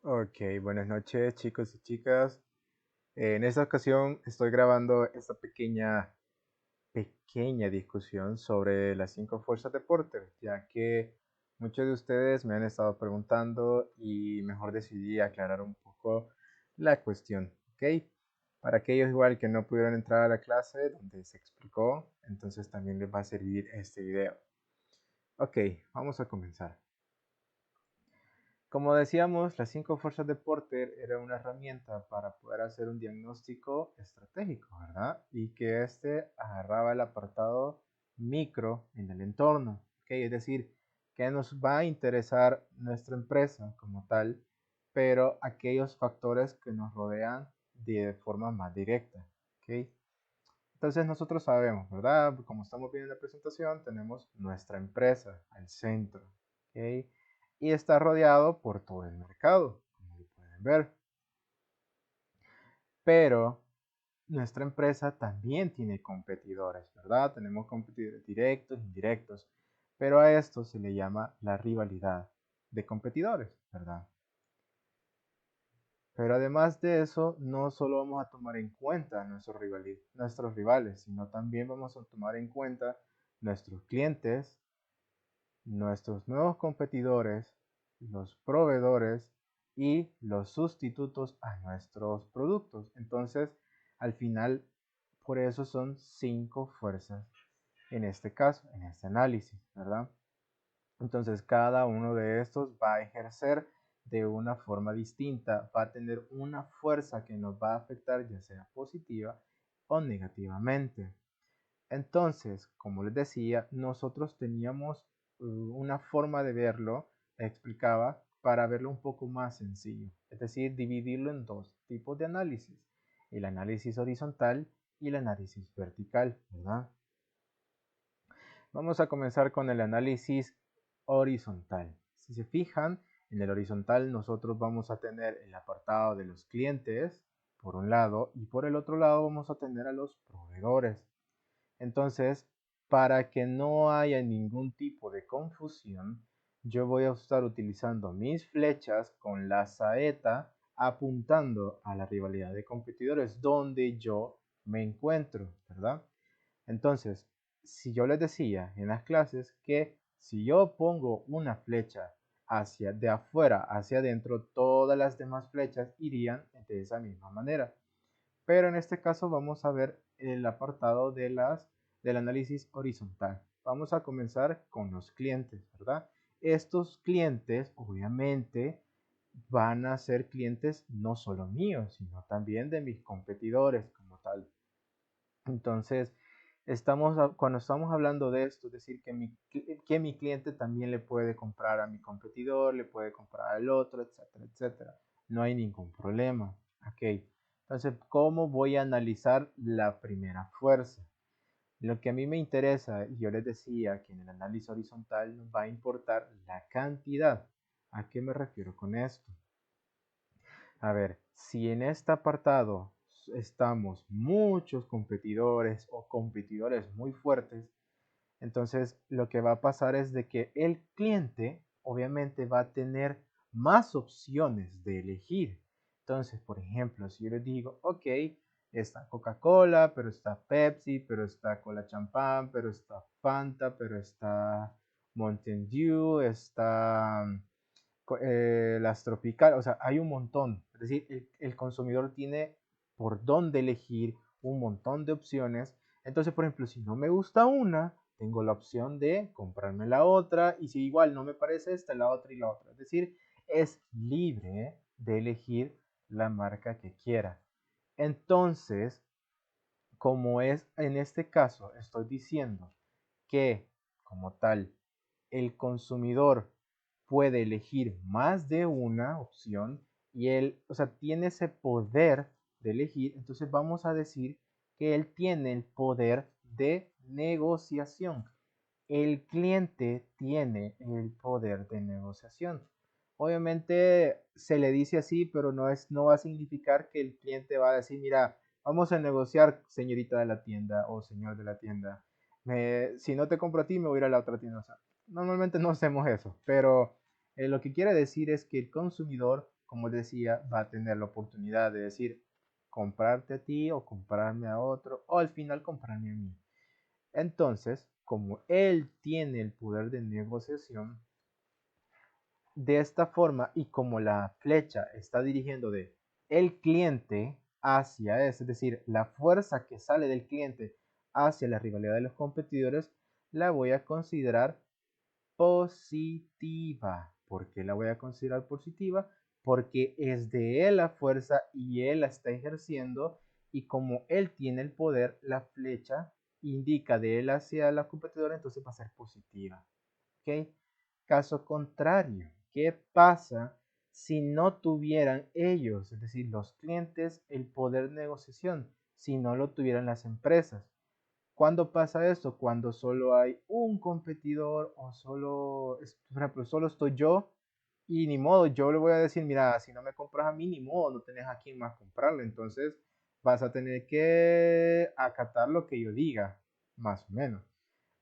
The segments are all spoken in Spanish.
Ok, buenas noches chicos y chicas. En esta ocasión estoy grabando esta pequeña discusión sobre las 5 fuerzas de Porter, ya que muchos de ustedes me han estado preguntando y mejor decidí aclarar un poco la cuestión, ¿ok? Para aquellos igual que no pudieron entrar a la clase donde se explicó, entonces también les va a servir este video. Ok, vamos a comenzar. Como decíamos, las 5 fuerzas de Porter era una herramienta para poder hacer un diagnóstico estratégico, ¿verdad? Y que este agarraba el apartado micro en el entorno, ¿ok? Es decir, que nos va a interesar nuestra empresa como tal, pero aquellos factores que nos rodean de forma más directa, ¿ok? Entonces nosotros sabemos, ¿verdad? Como estamos viendo en la presentación, tenemos nuestra empresa al centro, ¿ok? Y está rodeado por todo el mercado, como lo pueden ver. Pero nuestra empresa también tiene competidores, ¿verdad? Tenemos competidores directos, indirectos, pero a esto se le llama la rivalidad de competidores, ¿verdad? Pero además de eso, no solo vamos a tomar en cuenta nuestros rivales, sino también vamos a tomar en cuenta nuestros clientes, nuestros nuevos competidores, los proveedores y los sustitutos a nuestros productos. Entonces, al final, por eso son 5 fuerzas en este caso, en este análisis, ¿verdad? Entonces, cada uno de estos va a ejercer de una forma distinta, va a tener una fuerza que nos va a afectar, ya sea positiva o negativamente. Entonces, como les decía, nosotros teníamos una forma de verlo, explicaba, para verlo un poco más sencillo. Es decir, dividirlo en dos tipos de análisis. El análisis horizontal y el análisis vertical, ¿verdad? Vamos a comenzar con el análisis horizontal. Si se fijan, en el horizontal nosotros vamos a tener el apartado de los clientes, por un lado, y por el otro lado vamos a tener a los proveedores. Entonces, para que no haya ningún tipo de confusión, yo voy a estar utilizando mis flechas con la saeta apuntando a la rivalidad de competidores donde yo me encuentro, ¿verdad? Entonces, si yo les decía en las clases que si yo pongo una flecha hacia de afuera hacia adentro, todas las demás flechas irían de esa misma manera. Pero en este caso vamos a ver el apartado del análisis horizontal. Vamos a comenzar con los clientes, ¿verdad? Estos clientes, obviamente, van a ser clientes no solo míos, sino también de mis competidores como tal. Entonces, cuando estamos hablando de esto, es decir, que mi cliente también le puede comprar a mi competidor, le puede comprar al otro, etcétera, etcétera. No hay ningún problema. Ok. Entonces, ¿cómo voy a analizar la primera fuerza? Lo que a mí me interesa, y yo les decía que en el análisis horizontal nos va a importar la cantidad. ¿A qué me refiero con esto? A ver, si en este apartado estamos muchos competidores o competidores muy fuertes, entonces lo que va a pasar es de que el cliente obviamente va a tener más opciones de elegir. Entonces, por ejemplo, si yo les digo, ok, está Coca-Cola, pero está Pepsi, pero está Cola Champán, pero está Fanta, pero está Mountain Dew, está las tropicales, o sea, hay un montón. Es decir, el consumidor tiene por dónde elegir un montón de opciones. Entonces, por ejemplo, si no me gusta una, tengo la opción de comprarme la otra y si igual no me parece esta, la otra y la otra. Es decir, es libre de elegir la marca que quiera. Entonces, como es en este caso, estoy diciendo que como tal el consumidor puede elegir más de una opción y él, o sea, tiene ese poder de elegir, entonces vamos a decir que él tiene el poder de negociación. El cliente tiene el poder de negociación. Obviamente se le dice así, pero no va a significar que el cliente va a decir, mira, vamos a negociar, señorita de la tienda o señor de la tienda. Si no te compro a ti, me voy a ir a la otra tienda. O sea, normalmente no hacemos eso, pero lo que quiere decir es que el consumidor como decía, va a tener la oportunidad de decir comprarte a ti o comprarme a otro o al final comprarme a mí. Entonces, como él tiene el poder de negociación, de esta forma y como la flecha está dirigiendo de el cliente hacia eso, es decir, la fuerza que sale del cliente hacia la rivalidad de los competidores, la voy a considerar positiva. ¿Por qué la voy a considerar positiva? Porque es de él la fuerza y él la está ejerciendo y como él tiene el poder, la flecha indica de él hacia la competidora, entonces va a ser positiva. ¿Ok? Caso contrario, ¿qué pasa si no tuvieran ellos, es decir, los clientes, el poder de negociación, si no lo tuvieran las empresas? ¿Cuándo pasa esto? Cuando solo hay un competidor o solo, por ejemplo, solo estoy yo y ni modo, yo le voy a decir, mira, si no me compras a mí, ni modo, no tenés a quién más comprarle, entonces vas a tener que acatar lo que yo diga, más o menos.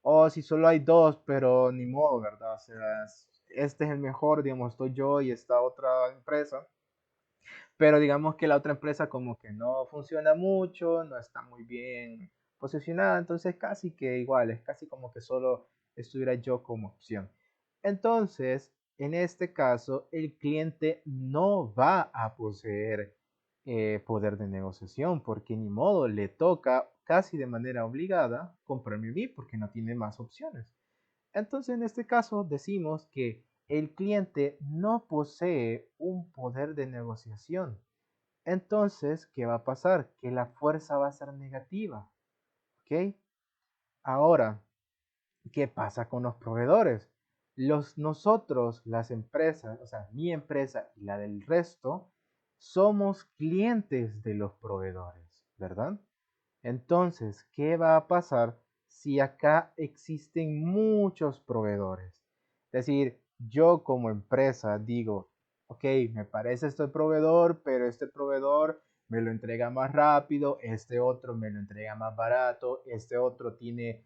O si solo hay dos, pero ni modo, ¿verdad? O sea, este es el mejor, digamos, estoy yo y esta otra empresa. Pero digamos que la otra empresa como que no funciona mucho, no está muy bien posicionada, entonces casi que igual, es casi como que solo estuviera yo como opción. Entonces, en este caso, el cliente no va a poseer poder de negociación, porque ni modo, le toca casi de manera obligada comprarme a mí porque no tiene más opciones. Entonces, en este caso, decimos que el cliente no posee un poder de negociación. Entonces, ¿qué va a pasar? Que la fuerza va a ser negativa. ¿Ok? Ahora, ¿qué pasa con los proveedores? Nosotros, las empresas, o sea, mi empresa y la del resto, somos clientes de los proveedores, ¿verdad? Entonces, ¿qué va a pasar si acá existen muchos proveedores? Es decir, yo como empresa digo, ok, me parece este proveedor, pero este proveedor me lo entrega más rápido, este otro me lo entrega más barato, este otro tiene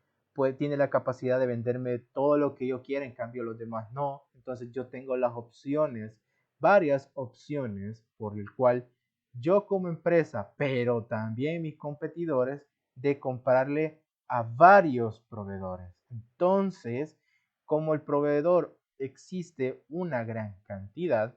la capacidad de venderme todo lo que yo quiera, en cambio los demás no. Entonces yo tengo las opciones, varias opciones por el cual yo como empresa, pero también mis competidores, de comprarle a varios proveedores. Entonces, como el proveedor existe una gran cantidad,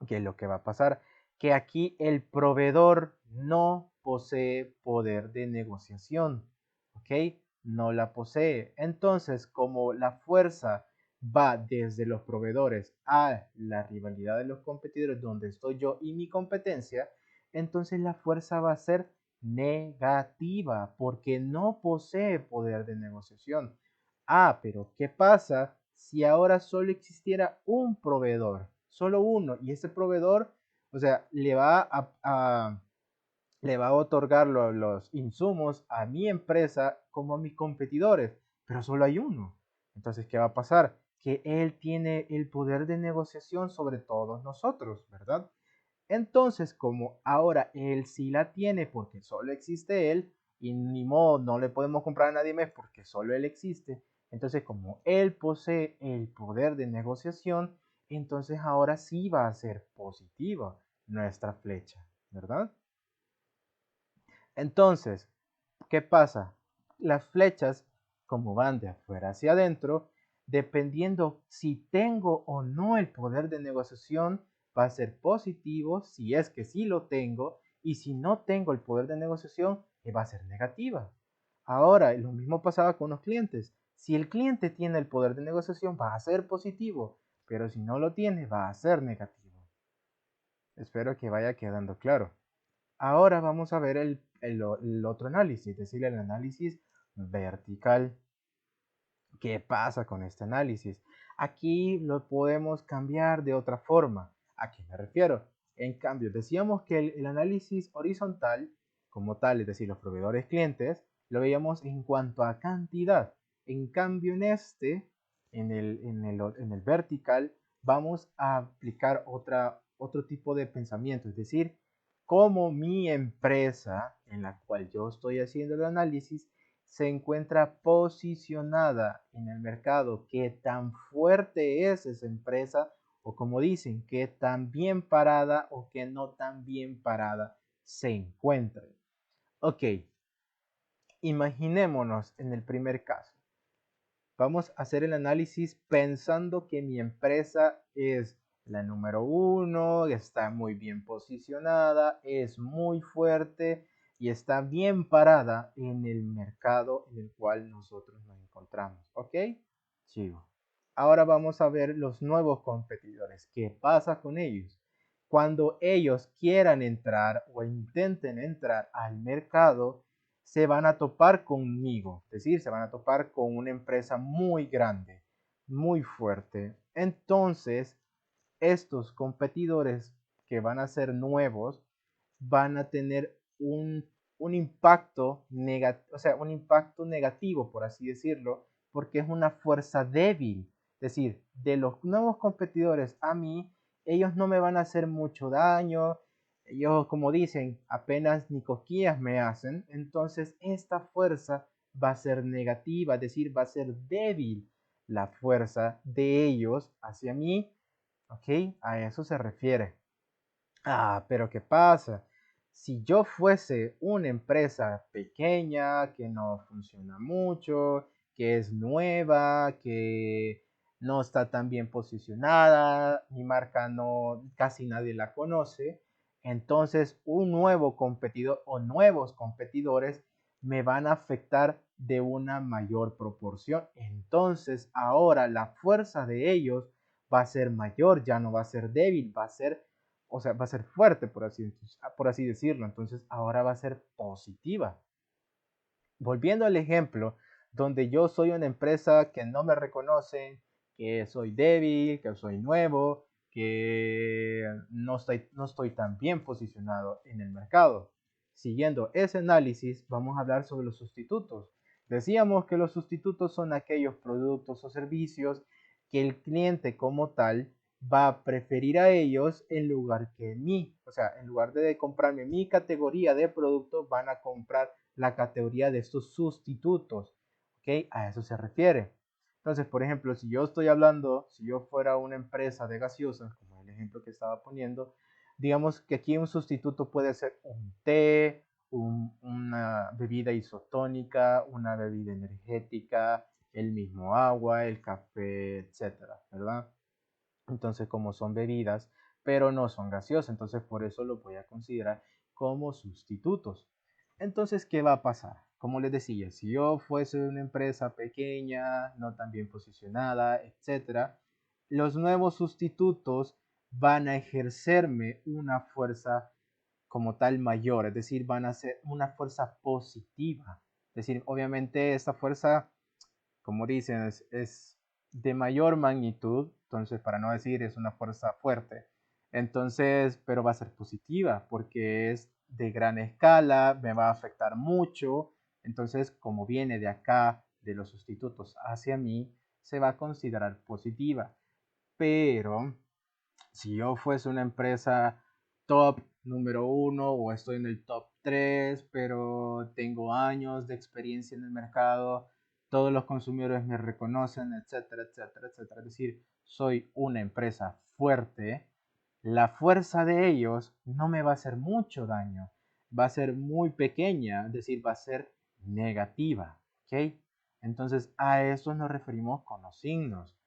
¿qué es lo que va a pasar? Que aquí el proveedor no posee poder de negociación, ¿ok? No la posee. Entonces, como la fuerza va desde los proveedores a la rivalidad de los competidores, donde estoy yo y mi competencia, entonces la fuerza va a ser negativa porque no posee poder de negociación. Ah, pero ¿qué pasa si ahora solo existiera un proveedor? Solo uno. Y ese proveedor, o sea, le va a otorgar los insumos a mi empresa como a mis competidores, pero solo hay uno. Entonces, ¿qué va a pasar? Que él tiene el poder de negociación sobre todos nosotros, ¿verdad? Entonces, como ahora él sí la tiene porque solo existe él y ni modo, no le podemos comprar a nadie más porque solo él existe. Entonces, como él posee el poder de negociación, entonces ahora sí va a ser positiva nuestra flecha, ¿verdad? Entonces, ¿qué pasa? Las flechas, como van de afuera hacia adentro, dependiendo si tengo o no el poder de negociación, va a ser positivo si es que sí lo tengo, y si no tengo el poder de negociación, va a ser negativa. Ahora, lo mismo pasaba con los clientes. Si el cliente tiene el poder de negociación, va a ser positivo, pero si no lo tiene, va a ser negativo. Espero que vaya quedando claro. Ahora vamos a ver el otro análisis, es decir, el análisis vertical. ¿Qué pasa con este análisis? Aquí lo podemos cambiar de otra forma. ¿A qué me refiero? En cambio, decíamos que el análisis horizontal, como tal, es decir, los proveedores clientes, lo veíamos en cuanto a cantidad. En cambio, en el vertical, vamos a aplicar otro tipo de pensamiento, es decir, cómo mi empresa en la cual yo estoy haciendo el análisis se encuentra posicionada en el mercado, qué tan fuerte es esa empresa o como dicen, qué tan bien parada o qué no tan bien parada se encuentra. Ok, imaginémonos en el primer caso. Vamos a hacer el análisis pensando que mi empresa es la número uno, está muy bien posicionada, es muy fuerte y está bien parada en el mercado en el cual nosotros nos encontramos. ¿Ok? Sigo. Ahora vamos a ver los nuevos competidores. ¿Qué pasa con ellos? Cuando ellos quieran entrar o intenten entrar al mercado, se van a topar conmigo, es decir, se van a topar con una empresa muy grande, muy fuerte. Entonces, estos competidores que van a ser nuevos van a tener un impacto negativo, o sea, un impacto negativo, por así decirlo, porque es una fuerza débil. Es decir, de los nuevos competidores a mí, ellos no me van a hacer mucho daño, ellos, como dicen, apenas ni cosquillas me hacen, entonces esta fuerza va a ser negativa, es decir, va a ser débil la fuerza de ellos hacia mí, ¿ok? A eso se refiere. Ah, pero ¿qué pasa? Si yo fuese una empresa pequeña, que no funciona mucho, que es nueva, que no está tan bien posicionada, mi marca no, casi nadie la conoce, entonces un nuevo competidor o nuevos competidores me van a afectar de una mayor proporción. Entonces ahora la fuerza de ellos va a ser mayor, ya no va a ser débil, va a ser, o sea, va a ser fuerte, por así decirlo. Entonces ahora va a ser positiva. Volviendo al ejemplo, donde yo soy una empresa que no me reconocen, que soy débil, que soy nuevo, que no estoy tan bien posicionado en el mercado. Siguiendo ese análisis, vamos a hablar sobre los sustitutos. Decíamos que los sustitutos son aquellos productos o servicios que el cliente como tal va a preferir a ellos en lugar que mí. O sea, en lugar de comprarme mi categoría de producto, van a comprar la categoría de estos sustitutos. ¿Ok? A eso se refiere. Entonces, por ejemplo, si yo estoy hablando, si yo fuera una empresa de gaseosas, como el ejemplo que estaba poniendo, digamos que aquí un sustituto puede ser un té, una bebida isotónica, una bebida energética, el mismo agua, el café, etcétera, ¿verdad? Entonces, como son bebidas, pero no son gaseosas, entonces por eso lo voy a considerar como sustitutos. Entonces, ¿qué va a pasar? Como les decía, si yo fuese una empresa pequeña, no tan bien posicionada, etcétera, los nuevos sustitutos van a ejercerme una fuerza como tal mayor, es decir, van a ser una fuerza positiva. Es decir, obviamente esta fuerza, como dicen, es de mayor magnitud, entonces para no decir es una fuerza fuerte, entonces, pero va a ser positiva porque es de gran escala, me va a afectar mucho, entonces como viene de acá, de los sustitutos hacia mí, se va a considerar positiva. Pero si yo fuese una empresa top número uno o estoy en el top 3, pero tengo años de experiencia en el mercado, todos los consumidores me reconocen, etcétera, etcétera, etcétera. Es decir, soy una empresa fuerte, la fuerza de ellos no me va a hacer mucho daño, va a ser muy pequeña, es decir, va a ser negativa, ¿ok? Entonces a eso nos referimos con los signos.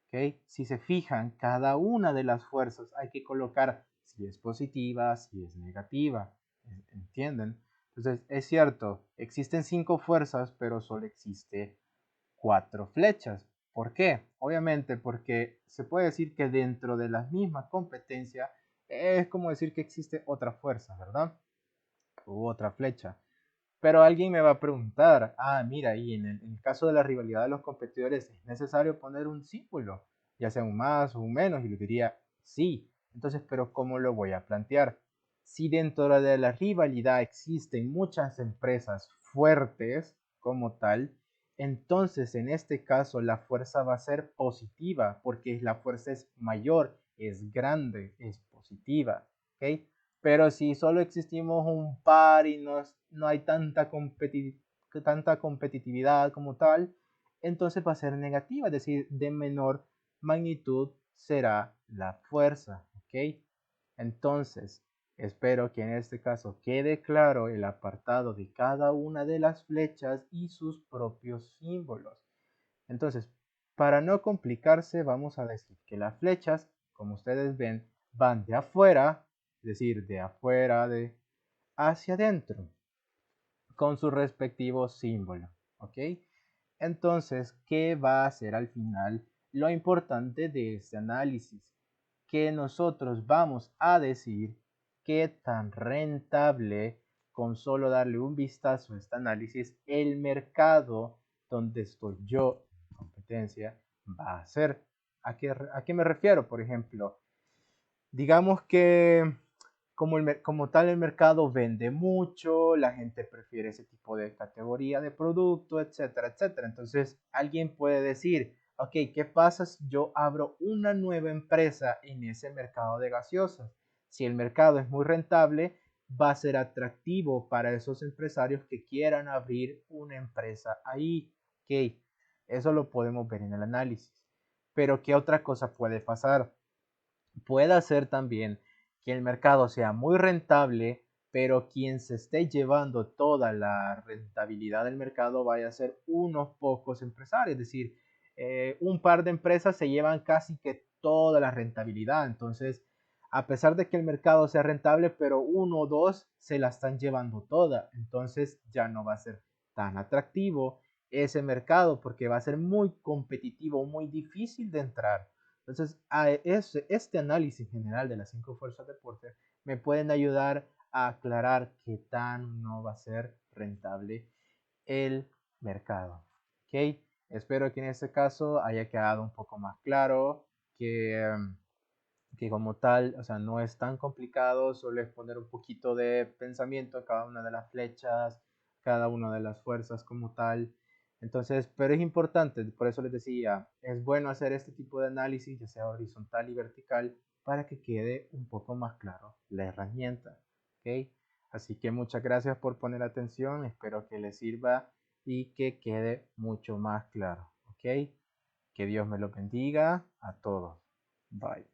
¿Okay? Si se fijan, cada una de las fuerzas hay que colocar si es positiva, si es negativa. ¿Entienden? Entonces, es cierto, existen 5 fuerzas, pero solo existe 4 flechas. ¿Por qué? Obviamente porque se puede decir que dentro de las mismas competencias es como decir que existe otra fuerza, ¿verdad? U otra flecha. Pero alguien me va a preguntar, mira, y en el caso de la rivalidad de los competidores, ¿es necesario poner un símbolo? Ya sea un más o un menos, y yo diría, sí. Entonces, pero ¿cómo lo voy a plantear? Si dentro de la rivalidad existen muchas empresas fuertes como tal, entonces en este caso la fuerza va a ser positiva, porque la fuerza es mayor, es grande, es positiva, ¿ok? Pero si solo existimos un par y no hay tanta competitividad como tal, entonces va a ser negativa, es decir, de menor magnitud será la fuerza, ¿ok? Entonces, espero que en este caso quede claro el apartado de cada una de las flechas y sus propios símbolos. Entonces, para no complicarse, vamos a decir que las flechas, como ustedes ven, van de afuera, es decir, de afuera hacia adentro, con su respectivo símbolo, ¿ok? Entonces, ¿qué va a ser al final lo importante de este análisis? Que nosotros vamos a decir qué tan rentable, con solo darle un vistazo a este análisis, el mercado donde estoy yo, competencia, va a ser. ¿A qué me refiero? Por ejemplo, digamos que como tal el mercado vende mucho, la gente prefiere ese tipo de categoría de producto, etcétera, etcétera. Entonces alguien puede decir, ok, ¿qué pasa si yo abro una nueva empresa en ese mercado de gaseosas? Si el mercado es muy rentable, va a ser atractivo para esos empresarios que quieran abrir una empresa ahí. Ok, eso lo podemos ver en el análisis. Pero ¿qué otra cosa puede pasar? Puede ser también que el mercado sea muy rentable, pero quien se esté llevando toda la rentabilidad del mercado vaya a ser unos pocos empresarios, es decir, un par de empresas se llevan casi que toda la rentabilidad. Entonces, a pesar de que el mercado sea rentable, pero uno o dos se la están llevando toda, entonces ya no va a ser tan atractivo ese mercado porque va a ser muy competitivo, muy difícil de entrar. Entonces, este análisis general de las 5 fuerzas de Porter me pueden ayudar a aclarar qué tan no va a ser rentable el mercado. ¿Ok? Espero que en este caso haya quedado un poco más claro que como tal, o sea, no es tan complicado, solo es poner un poquito de pensamiento a cada una de las flechas, cada una de las fuerzas como tal. Entonces, pero es importante, por eso les decía, es bueno hacer este tipo de análisis, ya sea horizontal y vertical, para que quede un poco más claro la herramienta. ¿Ok? Así que muchas gracias por poner atención, espero que les sirva y que quede mucho más claro. ¿Ok? Que Dios me lo bendiga a todos. Bye.